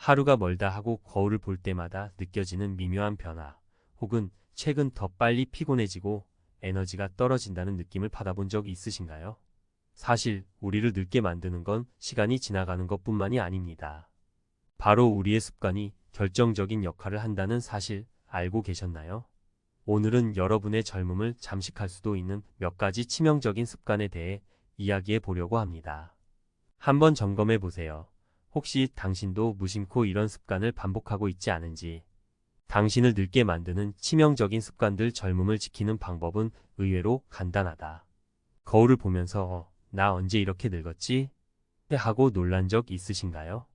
하루가 멀다 하고 거울을 볼 때마다 느껴지는 미묘한 변화, 혹은 최근 더 빨리 피곤해지고 에너지가 떨어진다는 느낌을 받아본 적 있으신가요? 사실 우리를 늙게 만드는 건 시간이 지나가는 것뿐만이 아닙니다. 바로 우리의 습관이 결정적인 역할을 한다는 사실 알고 계셨나요? 오늘은 여러분의 젊음을 잠식할 수도 있는 몇 가지 치명적인 습관에 대해 이야기해 보려고 합니다. 한번 점검해 보세요. 혹시 당신도 무심코 이런 습관을 반복하고 있지 않은지. 당신을 늙게 만드는 치명적인 습관들. 젊음을 지키는 방법은 의외로 간단하다. 거울을 보면서 나 언제 이렇게 늙었지? 하고 놀란 적 있으신가요?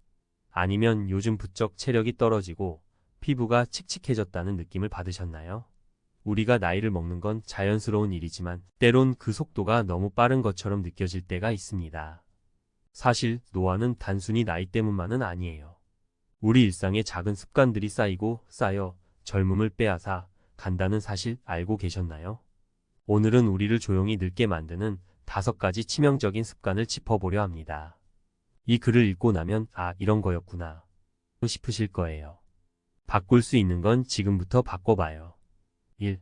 아니면 요즘 부쩍 체력이 떨어지고 피부가 칙칙해졌다는 느낌을 받으셨나요? 우리가 나이를 먹는 건 자연스러운 일이지만 때론 그 속도가 너무 빠른 것처럼 느껴질 때가 있습니다. 사실 노화는 단순히 나이 때문만은 아니에요. 우리 일상에 작은 습관들이 쌓여 젊음을 빼앗아 간다는 사실 알고 계셨나요? 오늘은 우리를 조용히 늙게 만드는 5가지 치명적인 습관을 짚어보려 합니다. 이 글을 읽고 나면 이런 거였구나 싶으실 거예요. 바꿀 수 있는 건 지금부터 바꿔봐요. 1.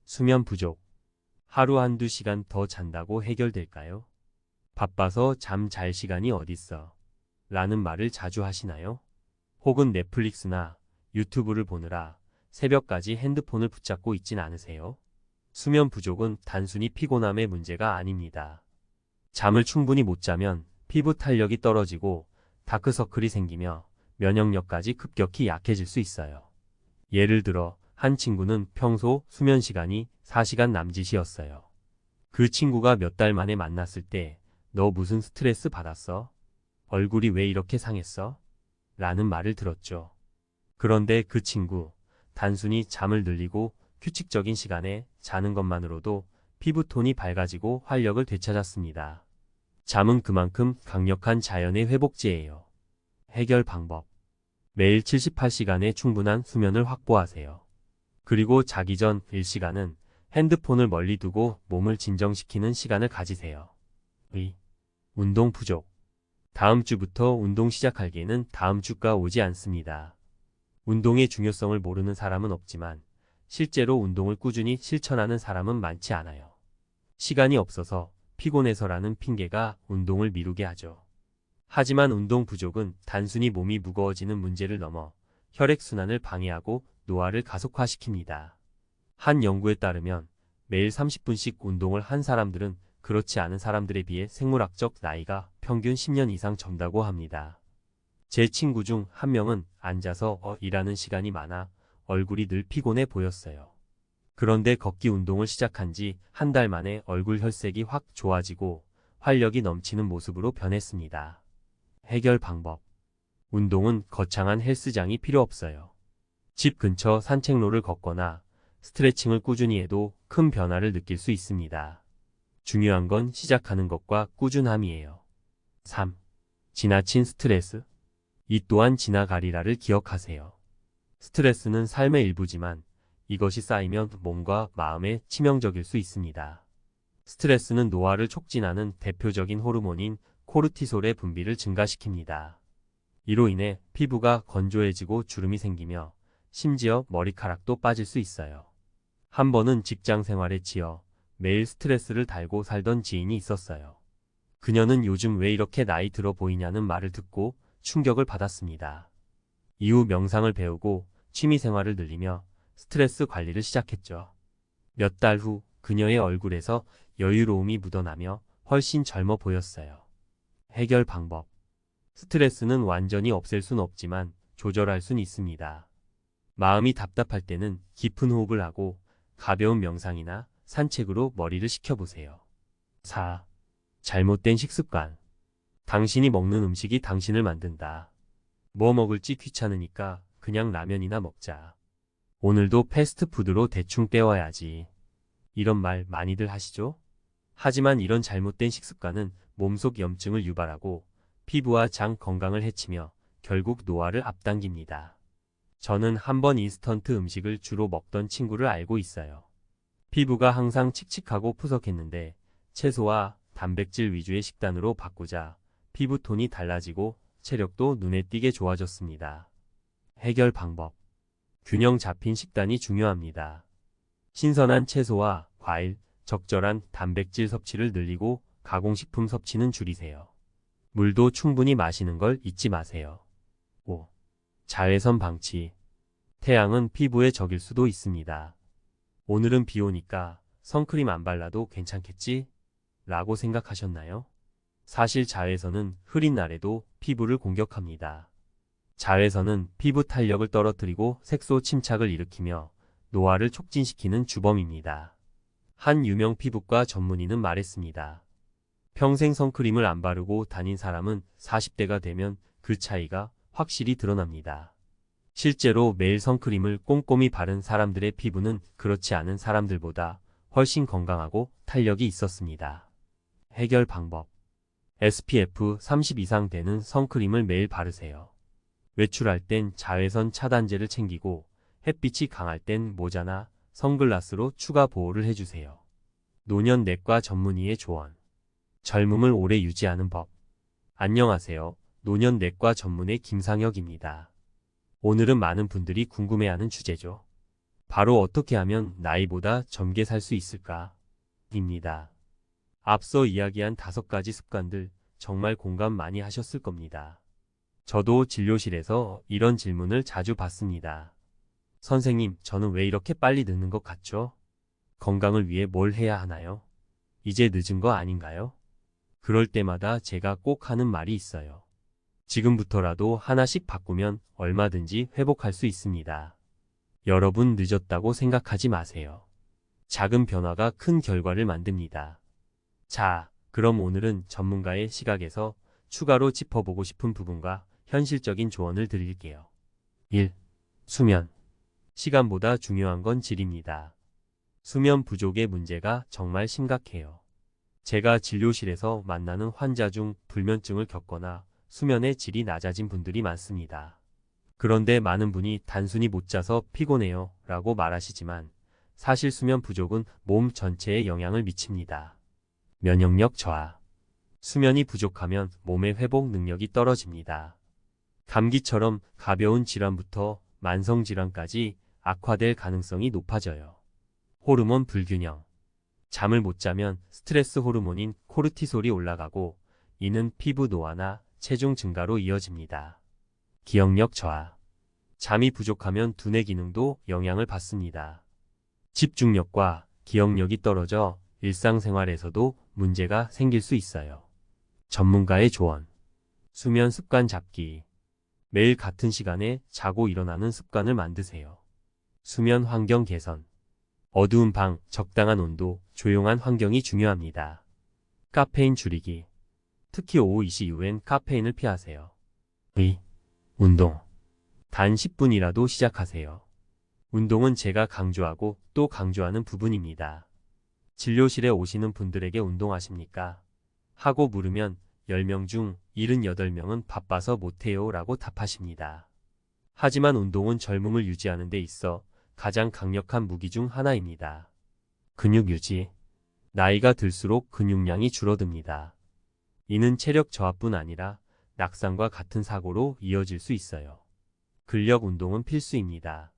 수면 부족. 하루 한두 시간 더 잔다고 해결될까요? 바빠서 잠 잘 시간이 어딨어? 라는 말을 자주 하시나요? 혹은 넷플릭스나 유튜브를 보느라 새벽까지 핸드폰을 붙잡고 있진 않으세요? 수면 부족은 단순히 피곤함의 문제가 아닙니다. 잠을 충분히 못 자면 피부 탄력이 떨어지고 다크서클이 생기며 면역력까지 급격히 약해질 수 있어요. 예를 들어 한 친구는 평소 수면 시간이 4시간 남짓이었어요. 그 친구가 몇 달 만에 만났을 때 너 무슨 스트레스 받았어? 얼굴이 왜 이렇게 상했어? 라는 말을 들었죠. 그런데 그 친구, 단순히 잠을 늘리고 규칙적인 시간에 자는 것만으로도 피부톤이 밝아지고 활력을 되찾았습니다. 잠은 그만큼 강력한 자연의 회복제예요. 해결 방법. 매일 78시간의 충분한 수면을 확보하세요. 그리고 자기 전 1시간은 핸드폰을 멀리 두고 몸을 진정시키는 시간을 가지세요. 운동 부족. 다음 주부터 운동 시작할기에는 다음 주가 오지 않습니다. 운동의 중요성을 모르는 사람은 없지만 실제로 운동을 꾸준히 실천하는 사람은 많지 않아요. 시간이 없어서, 피곤해서라는 핑계가 운동을 미루게 하죠. 하지만 운동 부족은 단순히 몸이 무거워지는 문제를 넘어 혈액순환을 방해하고 노화를 가속화시킵니다. 한 연구에 따르면 매일 30분씩 운동을 한 사람들은 그렇지 않은 사람들에 비해 생물학적 나이가 평균 10년 이상 젊다고 합니다. 제 친구 중 한 명은 앉아서 일하는 시간이 많아 얼굴이 늘 피곤해 보였어요. 그런데 걷기 운동을 시작한 지 한 달 만에 얼굴 혈색이 확 좋아지고 활력이 넘치는 모습으로 변했습니다. 해결 방법. 운동은 거창한 헬스장이 필요 없어요. 집 근처 산책로를 걷거나 스트레칭을 꾸준히 해도 큰 변화를 느낄 수 있습니다. 중요한 건 시작하는 것과 꾸준함이에요. 3. 지나친 스트레스. 이 또한 지나가리라를 기억하세요. 스트레스는 삶의 일부지만 이것이 쌓이면 몸과 마음에 치명적일 수 있습니다. 스트레스는 노화를 촉진하는 대표적인 호르몬인 코르티솔의 분비를 증가시킵니다. 이로 인해 피부가 건조해지고 주름이 생기며 심지어 머리카락도 빠질 수 있어요. 한 번은 직장 생활에 지쳐 매일 스트레스를 달고 살던 지인이 있었어요. 그녀는 요즘 왜 이렇게 나이 들어 보이냐는 말을 듣고 충격을 받았습니다. 이후 명상을 배우고 취미 생활을 늘리며 스트레스 관리를 시작했죠. 몇 달 후 그녀의 얼굴에서 여유로움이 묻어나며 훨씬 젊어 보였어요. 해결 방법. 스트레스는 완전히 없앨 순 없지만 조절할 순 있습니다. 마음이 답답할 때는 깊은 호흡을 하고 가벼운 명상이나 산책으로 머리를 식혀보세요. 4. 잘못된 식습관. 당신이 먹는 음식이 당신을 만든다. 뭐 먹을지 귀찮으니까 그냥 라면이나 먹자. 오늘도 패스트푸드로 대충 때워야지. 이런 말 많이들 하시죠? 하지만 이런 잘못된 식습관은 몸속 염증을 유발하고 피부와 장 건강을 해치며 결국 노화를 앞당깁니다. 저는 한 번 인스턴트 음식을 주로 먹던 친구를 알고 있어요. 피부가 항상 칙칙하고 푸석했는데 채소와 단백질 위주의 식단으로 바꾸자 피부톤이 달라지고 체력도 눈에 띄게 좋아졌습니다. 해결 방법. 균형 잡힌 식단이 중요합니다. 신선한 채소와 과일, 적절한 단백질 섭취를 늘리고 가공식품 섭취는 줄이세요. 물도 충분히 마시는 걸 잊지 마세요. 5. 자외선 방치. 태양은 피부의 적일 수도 있습니다. 오늘은 비 오니까 선크림 안 발라도 괜찮겠지? 라고 생각하셨나요? 사실 자외선은 흐린 날에도 피부를 공격합니다. 자외선은 피부 탄력을 떨어뜨리고 색소 침착을 일으키며 노화를 촉진시키는 주범입니다. 한 유명 피부과 전문의는 말했습니다. 평생 선크림을 안 바르고 다닌 사람은 40대가 되면 그 차이가 확실히 드러납니다. 실제로 매일 선크림을 꼼꼼히 바른 사람들의 피부는 그렇지 않은 사람들보다 훨씬 건강하고 탄력이 있었습니다. 해결 방법. SPF 30 이상 되는 선크림을 매일 바르세요. 외출할 땐 자외선 차단제를 챙기고 햇빛이 강할 땐 모자나 선글라스로 추가 보호를 해주세요. 노년 내과 전문의의 조언. 젊음을 오래 유지하는 법. 안녕하세요. 노년 내과 전문의 김상혁입니다. 오늘은 많은 분들이 궁금해하는 주제죠. 바로 어떻게 하면 나이보다 젊게 살 수 있을까? 입니다. 앞서 이야기한 5가지 습관들 정말 공감 많이 하셨을 겁니다. 저도 진료실에서 이런 질문을 자주 받습니다. 선생님, 저는 왜 이렇게 빨리 늙는 것 같죠? 건강을 위해 뭘 해야 하나요? 이제 늦은 거 아닌가요? 그럴 때마다 제가 꼭 하는 말이 있어요. 지금부터라도 하나씩 바꾸면 얼마든지 회복할 수 있습니다. 여러분 늦었다고 생각하지 마세요. 작은 변화가 큰 결과를 만듭니다. 자, 그럼 오늘은 전문가의 시각에서 추가로 짚어보고 싶은 부분과 현실적인 조언을 드릴게요. 1. 수면. 시간보다 중요한 건 질입니다. 수면 부족의 문제가 정말 심각해요. 제가 진료실에서 만나는 환자 중 불면증을 겪거나 수면의 질이 낮아진 분들이 많습니다. 그런데 많은 분이 단순히 못 자서 피곤해요 라고 말하시지만 사실 수면 부족은 몸 전체에 영향을 미칩니다. 면역력 저하. 수면이 부족하면 몸의 회복 능력이 떨어집니다. 감기처럼 가벼운 질환부터 만성질환까지 악화될 가능성이 높아져요. 호르몬 불균형. 잠을 못 자면 스트레스 호르몬인 코르티솔이 올라가고 이는 피부 노화나 체중 증가로 이어집니다. 기억력 저하. 잠이 부족하면 두뇌 기능도 영향을 받습니다. 집중력과 기억력이 떨어져 일상생활에서도 문제가 생길 수 있어요. 전문가의 조언. 수면 습관 잡기. 매일 같은 시간에 자고 일어나는 습관을 만드세요. 수면 환경 개선. 어두운 방, 적당한 온도, 조용한 환경이 중요합니다. 카페인 줄이기. 특히 오후 2시 이후엔 카페인을 피하세요. 2. 운동. 단 10분이라도 시작하세요. 운동은 제가 강조하고 또 강조하는 부분입니다. 진료실에 오시는 분들에게 운동하십니까? 하고 물으면 10명 중 78명은 바빠서 못해요 라고 답하십니다. 하지만 운동은 젊음을 유지하는 데 있어 가장 강력한 무기 중 하나입니다. 근육 유지. 나이가 들수록 근육량이 줄어듭니다. 이는 체력 저하뿐 아니라 낙상과 같은 사고로 이어질 수 있어요. 근력 운동은 필수입니다.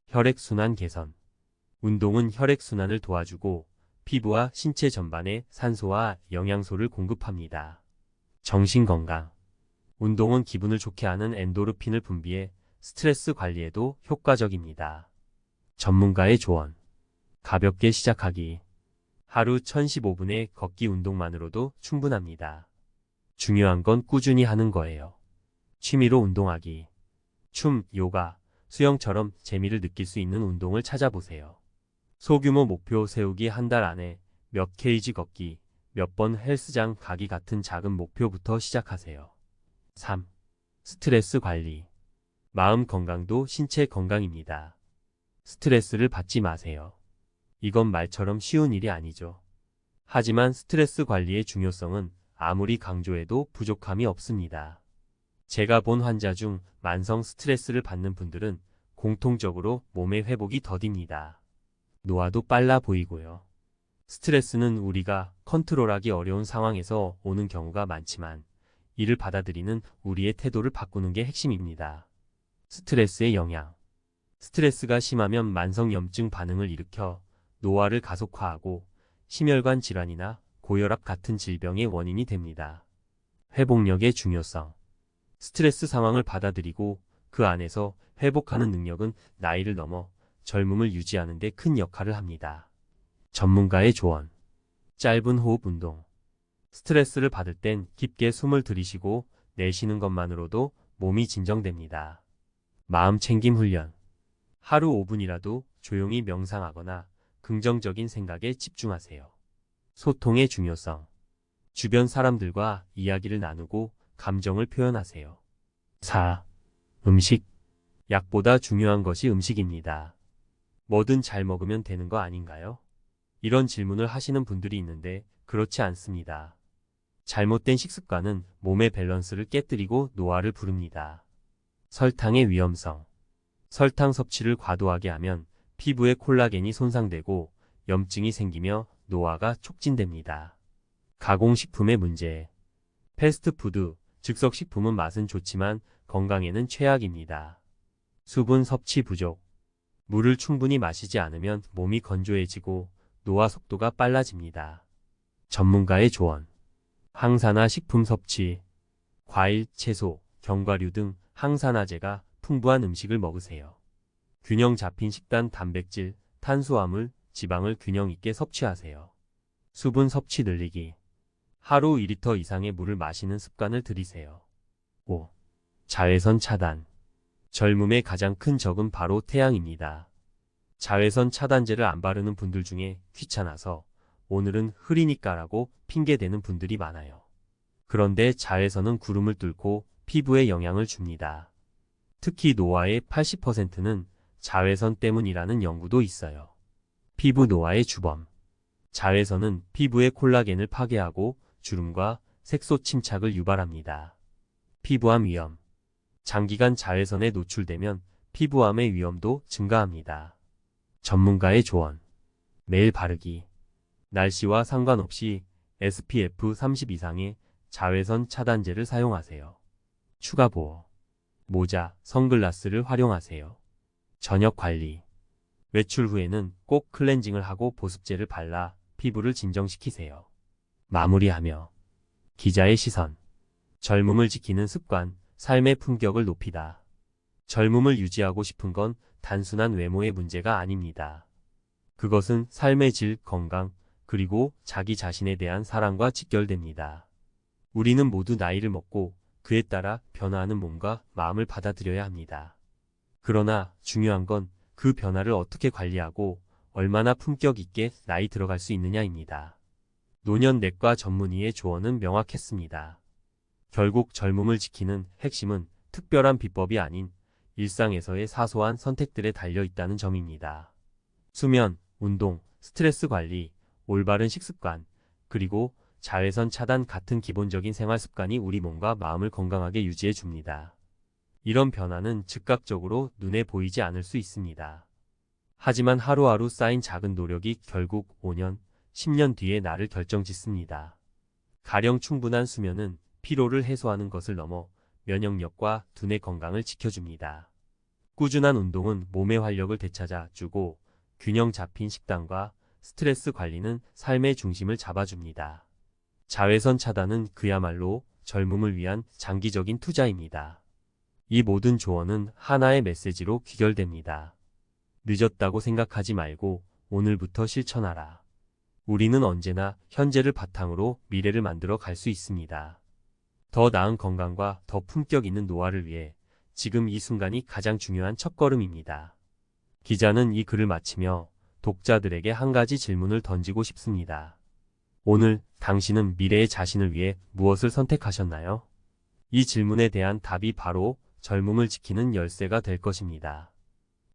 혈액순환 개선. 운동은 혈액순환을 도와주고 피부와 신체 전반에 산소와 영양소를 공급합니다. 정신건강. 운동은 기분을 좋게 하는 엔도르핀을 분비해 스트레스 관리에도 효과적입니다. 전문가의 조언. 가볍게 시작하기. 하루 1015분의 걷기 운동만으로도 충분합니다. 중요한 건 꾸준히 하는 거예요. 취미로 운동하기. 춤, 요가, 수영처럼 재미를 느낄 수 있는 운동을 찾아보세요. 소규모 목표 세우기 한 달 안에 몇 kg 걷기, 몇 번 헬스장 가기 같은 작은 목표부터 시작하세요. 3. 스트레스 관리. 마음 건강도 신체 건강입니다. 스트레스를 받지 마세요. 이건 말처럼 쉬운 일이 아니죠. 하지만 스트레스 관리의 중요성은 아무리 강조해도 부족함이 없습니다. 제가 본 환자 중 만성 스트레스를 받는 분들은 공통적으로 몸의 회복이 더딥니다. 노화도 빨라 보이고요. 스트레스는 우리가 컨트롤하기 어려운 상황에서 오는 경우가 많지만 이를 받아들이는 우리의 태도를 바꾸는 게 핵심입니다. 스트레스의 영향. 스트레스가 심하면 만성염증 반응을 일으켜 노화를 가속화하고 심혈관 질환이나 고혈압 같은 질병의 원인이 됩니다. 회복력의 중요성. 스트레스 상황을 받아들이고 그 안에서 회복하는 능력은 나이를 넘어 젊음을 유지하는 데 큰 역할을 합니다. 전문가의 조언. 짧은 호흡 운동. 스트레스를 받을 땐 깊게 숨을 들이쉬고 내쉬는 것만으로도 몸이 진정됩니다. 마음 챙김 훈련. 하루 5분이라도 조용히 명상하거나 긍정적인 생각에 집중하세요. 소통의 중요성. 주변 사람들과 이야기를 나누고 감정을 표현하세요. 4. 음식. 약보다 중요한 것이 음식입니다. 뭐든 잘 먹으면 되는 거 아닌가요? 이런 질문을 하시는 분들이 있는데 그렇지 않습니다. 잘못된 식습관은 몸의 밸런스를 깨뜨리고 노화를 부릅니다. 설탕의 위험성. 설탕 섭취를 과도하게 하면 피부의 콜라겐이 손상되고 염증이 생기며 노화가 촉진됩니다. 가공식품의 문제. 패스트푸드, 즉석식품은 맛은 좋지만 건강에는 최악입니다. 수분 섭취 부족. 물을 충분히 마시지 않으면 몸이 건조해지고 노화 속도가 빨라집니다. 전문가의 조언. 항산화 식품 섭취. 과일, 채소, 견과류 등 항산화제가 풍부한 음식을 먹으세요. 균형 잡힌 식단, 단백질, 탄수화물, 지방을 균형 있게 섭취하세요. 수분 섭취 늘리기. 하루 2리터 이상의 물을 마시는 습관을 들이세요. 5. 자외선 차단. 젊음의 가장 큰 적은 바로 태양입니다. 자외선 차단제를 안 바르는 분들 중에 귀찮아서 오늘은 흐리니까라고 핑계대는 분들이 많아요. 그런데 자외선은 구름을 뚫고 피부에 영향을 줍니다. 특히 노화의 80%는 자외선 때문이라는 연구도 있어요. 피부 노화의 주범. 자외선은 피부의 콜라겐을 파괴하고 주름과 색소 침착을 유발합니다. 피부암 위험. 장기간 자외선에 노출되면 피부암의 위험도 증가합니다. 전문가의 조언. 매일 바르기. 날씨와 상관없이 SPF 30 이상의 자외선 차단제를 사용하세요. 추가 보호. 모자, 선글라스를 활용하세요. 저녁 관리. 외출 후에는 꼭 클렌징을 하고 보습제를 발라 피부를 진정시키세요. 마무리하며. 기자의 시선. 젊음을 지키는 습관, 삶의 품격을 높이다. 젊음을 유지하고 싶은 건 단순한 외모의 문제가 아닙니다. 그것은 삶의 질, 건강, 그리고 자기 자신에 대한 사랑과 직결됩니다. 우리는 모두 나이를 먹고 그에 따라 변화하는 몸과 마음을 받아들여야 합니다. 그러나 중요한 건 그 변화를 어떻게 관리하고 얼마나 품격 있게 나이 들어갈 수 있느냐입니다. 노년내과 전문의의 조언은 명확했습니다. 결국 젊음을 지키는 핵심은 특별한 비법이 아닌 일상에서의 사소한 선택들에 달려 있다는 점입니다. 수면, 운동, 스트레스 관리, 올바른 식습관, 그리고 자외선 차단 같은 기본적인 생활 습관이 우리 몸과 마음을 건강하게 유지해 줍니다. 이런 변화는 즉각적으로 눈에 보이지 않을 수 있습니다. 하지만 하루하루 쌓인 작은 노력이 결국 5년, 10년 뒤에 나를 결정짓습니다. 가령 충분한 수면은 피로를 해소하는 것을 넘어 면역력과 두뇌 건강을 지켜줍니다. 꾸준한 운동은 몸의 활력을 되찾아주고 균형 잡힌 식단과 스트레스 관리는 삶의 중심을 잡아줍니다. 자외선 차단은 그야말로 젊음을 위한 장기적인 투자입니다. 이 모든 조언은 하나의 메시지로 귀결됩니다. 늦었다고 생각하지 말고 오늘부터 실천하라. 우리는 언제나 현재를 바탕으로 미래를 만들어 갈 수 있습니다. 더 나은 건강과 더 품격 있는 노화를 위해 지금 이 순간이 가장 중요한 첫걸음입니다. 기자는 이 글을 마치며 독자들에게 한 가지 질문을 던지고 싶습니다. 오늘 당신은 미래의 자신을 위해 무엇을 선택하셨나요? 이 질문에 대한 답이 바로 젊음을 지키는 열쇠가 될 것입니다.